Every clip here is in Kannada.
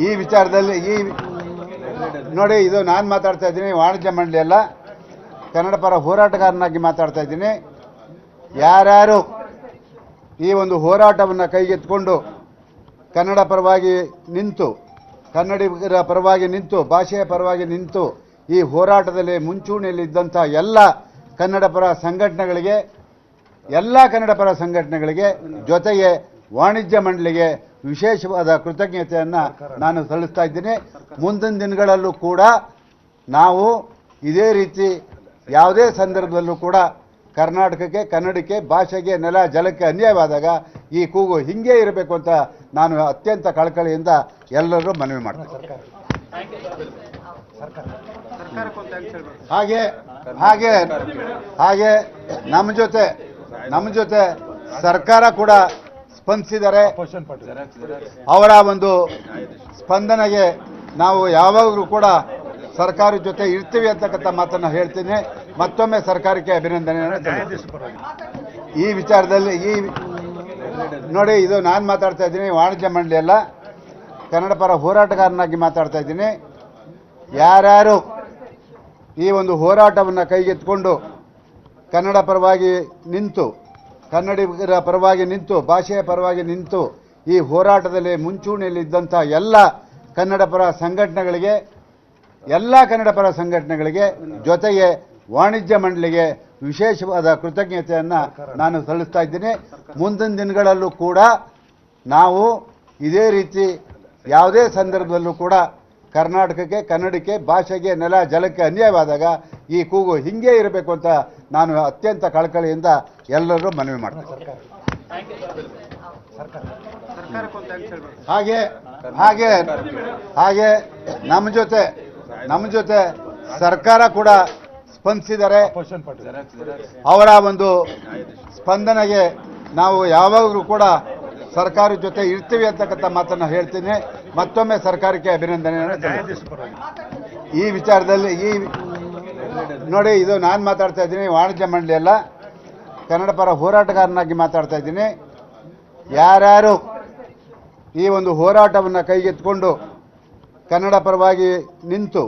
ಈ ವಿಚಾರದಲ್ಲಿ ನೋಡಿ, ಇದು ನಾನು ಮಾತಾಡ್ತಾ ಇದ್ದೀನಿ, ವಾಣಿಜ್ಯ ಮಂಡಳಿ ಅಲ್ಲ, ಕನ್ನಡ ಪರ ಹೋರಾಟಗಾರನಾಗಿ ಮಾತಾಡ್ತಾ ಇದ್ದೀನಿ. ಯಾರ್ಯಾರು ಈ ಒಂದು ಹೋರಾಟವನ್ನು ಕೈಗೆತ್ತಿಕೊಂಡು ಕನ್ನಡ ಪರವಾಗಿ ನಿಂತು, ಕನ್ನಡಿಗರ ಪರವಾಗಿ ನಿಂತು, ಭಾಷೆಯ ಪರವಾಗಿ ನಿಂತು ಈ ಹೋರಾಟದಲ್ಲಿ ಮುಂಚೂಣಿಯಲ್ಲಿದ್ದಂಥ ಎಲ್ಲ ಕನ್ನಡ ಪರ ಸಂಘಟನೆಗಳಿಗೆ ಜೊತೆಗೆ ವಾಣಿಜ್ಯ ಮಂಡಳಿಗೆ ವಿಶೇಷವಾದ ಕೃತಜ್ಞತೆಯನ್ನು ನಾನು ಸಲ್ಲಿಸ್ತಾ ಇದ್ದೀನಿ. ಮುಂದಿನ ದಿನಗಳಲ್ಲೂ ಕೂಡ ನಾವು ಇದೇ ರೀತಿ ಯಾವುದೇ ಸಂದರ್ಭದಲ್ಲೂ ಕೂಡ ಕರ್ನಾಟಕಕ್ಕೆ, ಕನ್ನಡಕ್ಕೆ, ಭಾಷೆಗೆ, ನೆಲ ಜಲಕ್ಕೆ ಅನ್ಯಾಯವಾದಾಗ ಈ ಕೂಗು ಹಿಂಗೆ ಇರಬೇಕು ಅಂತ ನಾನು ಅತ್ಯಂತ ಕಳಕಳಿಯಿಂದ ಎಲ್ಲರೂ ಮನವಿ ಮಾಡ್ತೀನಿ. ಹಾಗೆ ನಮ್ಮ ಜೊತೆ ಸರ್ಕಾರ ಕೂಡ ಸ್ಪಂದಿಸಿದ್ದಾರೆ. ಅವರ ಒಂದು ಸ್ಪಂದನೆಗೆ ನಾವು ಯಾವಾಗಲೂ ಕೂಡ ಸರ್ಕಾರದ ಜೊತೆ ಇರ್ತೀವಿ ಅಂತಕ್ಕಂಥ ಮಾತನ್ನು ಹೇಳ್ತೀನಿ. ಮತ್ತೊಮ್ಮೆ ಸರ್ಕಾರಕ್ಕೆ ಅಭಿನಂದನೆಯನ್ನು ತಿಳಿಸ್ತೀನಿ. ಈ ವಿಚಾರದಲ್ಲಿ ನೋಡಿ, ಇದು ನಾನು ಮಾತಾಡ್ತಾ ಇದ್ದೀನಿ, ವಾಣಿಜ್ಯ ಮಂಡಳಿ ಅಲ್ಲ, ಕನ್ನಡ ಪರ ಹೋರಾಟಗಾರನಾಗಿ ಮಾತಾಡ್ತಾ ಇದ್ದೀನಿ. ಯಾರ್ಯಾರು ಈ ಒಂದು ಹೋರಾಟವನ್ನು ಕೈಗೆತ್ತಿಕೊಂಡು ಕನ್ನಡ ಪರವಾಗಿ ನಿಂತು, ಕನ್ನಡಿಗರ ಪರವಾಗಿ ನಿಂತು, ಭಾಷೆಯ ಪರವಾಗಿ ನಿಂತು ಈ ಹೋರಾಟದಲ್ಲಿ ಮುಂಚೂಣಿಯಲ್ಲಿದ್ದಂಥ ಎಲ್ಲ ಕನ್ನಡ ಪರ ಸಂಘಟನೆಗಳಿಗೆ ಜೊತೆಗೆ ವಾಣಿಜ್ಯ ಮಂಡಳಿಗೆ ವಿಶೇಷವಾದ ಕೃತಜ್ಞತೆಯನ್ನು ನಾನು ಸಲ್ಲಿಸ್ತಾ ಇದ್ದೀನಿ. ಮುಂದಿನ ದಿನಗಳಲ್ಲೂ ಕೂಡ ನಾವು ಇದೇ ರೀತಿ ಯಾವುದೇ ಸಂದರ್ಭದಲ್ಲೂ ಕೂಡ ಕರ್ನಾಟಕಕ್ಕೆ, ಕನ್ನಡಕ್ಕೆ, ಭಾಷೆಗೆ, ನೆಲ ಜಲಕ್ಕೆ ಅನ್ಯಾಯವಾದಾಗ ಈ ಕೂಗು ಹಿಂಗೆ ಇರಬೇಕು ಅಂತ ನಾನು ಅತ್ಯಂತ ಕಳಕಳಿಯಿಂದ ಎಲ್ಲರೂ ಮನವಿ ಮಾಡ್ತೀನಿ. ಹಾಗೆ ನಮ್ಮ ಜೊತೆ ಸರ್ಕಾರ ಕೂಡ ಸ್ಪಂದಿಸಿದ್ದಾರೆ. ಅವರ ಒಂದು ಸ್ಪಂದನೆಗೆ ನಾವು ಯಾವಾಗಲೂ ಕೂಡ ಸರ್ಕಾರದ ಜೊತೆ ಇರ್ತೀವಿ ಅಂತಕ್ಕಂಥ ಮಾತನ್ನು ಹೇಳ್ತೀನಿ. ಮತ್ತೊಮ್ಮೆ ಸರ್ಕಾರಕ್ಕೆ ಅಭಿನಂದನೆಯನ್ನು ತಿಳಿಸ್ತೀನಿ. ಈ ವಿಚಾರದಲ್ಲಿ ನೋಡಿ, ಇದು ನಾನು ಮಾತಾಡ್ತಾ ಇದ್ದೀನಿ, ವಾಣಿಜ್ಯ ಮಂಡಳಿ ಅಲ್ಲ, ಕನ್ನಡ ಪರ ಹೋರಾಟಗಾರನಾಗಿ ಮಾತಾಡ್ತಾ ಇದ್ದೀನಿ. ಯಾರ್ಯಾರು ಈ ಒಂದು ಹೋರಾಟವನ್ನು ಕೈಗೆತ್ತಿಕೊಂಡು ಕನ್ನಡ ಪರವಾಗಿ ನಿಂತು,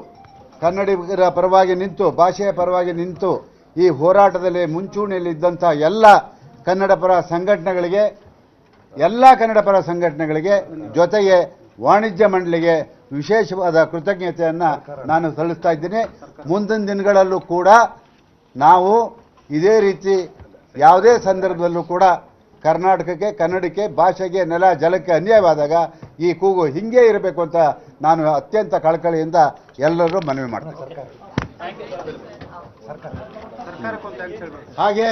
ಕನ್ನಡಿಗರ ಪರವಾಗಿ ನಿಂತು, ಭಾಷೆಯ ಪರವಾಗಿ ನಿಂತು ಈ ಹೋರಾಟದಲ್ಲಿ ಮುಂಚೂಣಿಯಲ್ಲಿದ್ದಂಥ ಎಲ್ಲ ಕನ್ನಡ ಪರ ಸಂಘಟನೆಗಳಿಗೆ ಜೊತೆಗೆ ವಾಣಿಜ್ಯ ಮಂಡಳಿಗೆ ವಿಶೇಷವಾದ ಕೃತಜ್ಞತೆಯನ್ನು ನಾನು ಸಲ್ಲಿಸ್ತಾ ಇದ್ದೀನಿ. ಮುಂದಿನ ದಿನಗಳಲ್ಲೂ ಕೂಡ ನಾವು ಇದೇ ರೀತಿ ಯಾವುದೇ ಸಂದರ್ಭದಲ್ಲೂ ಕೂಡ ಕರ್ನಾಟಕಕ್ಕೆ, ಕನ್ನಡಕ್ಕೆ, ಭಾಷೆಗೆ, ನೆಲ ಜಲಕ್ಕೆ ಅನ್ಯಾಯವಾದಾಗ ಈ ಕೂಗು ಹಿಂಗೆ ಇರಬೇಕು ಅಂತ ನಾನು ಅತ್ಯಂತ ಕಳಕಳಿಯಿಂದ ಎಲ್ಲರೂ ಮನವಿ ಮಾಡ್ತೀನಿ. ಹಾಗೆ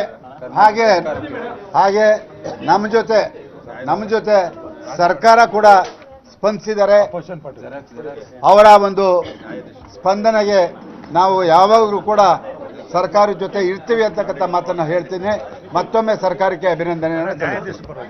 ನಮ್ಮ ಜೊತೆ ಸರ್ಕಾರ ಕೂಡ ಸ್ಪಂದಿಸಿದ್ದಾರೆ. ಅವರ ಒಂದು ಸ್ಪಂದನೆಗೆ ನಾವು ಯಾವಾಗಲೂ ಕೂಡ ಸರ್ಕಾರದ ಜೊತೆ ಇರ್ತೀವಿ ಅಂತಕ್ಕಂಥ ಮಾತನ್ನು ಹೇಳ್ತೀನಿ. ಮತ್ತೊಮ್ಮೆ ಸರ್ಕಾರಕ್ಕೆ ಅಭಿನಂದನೆಯನ್ನು ತಿಳಿಸ್ತೀನಿ.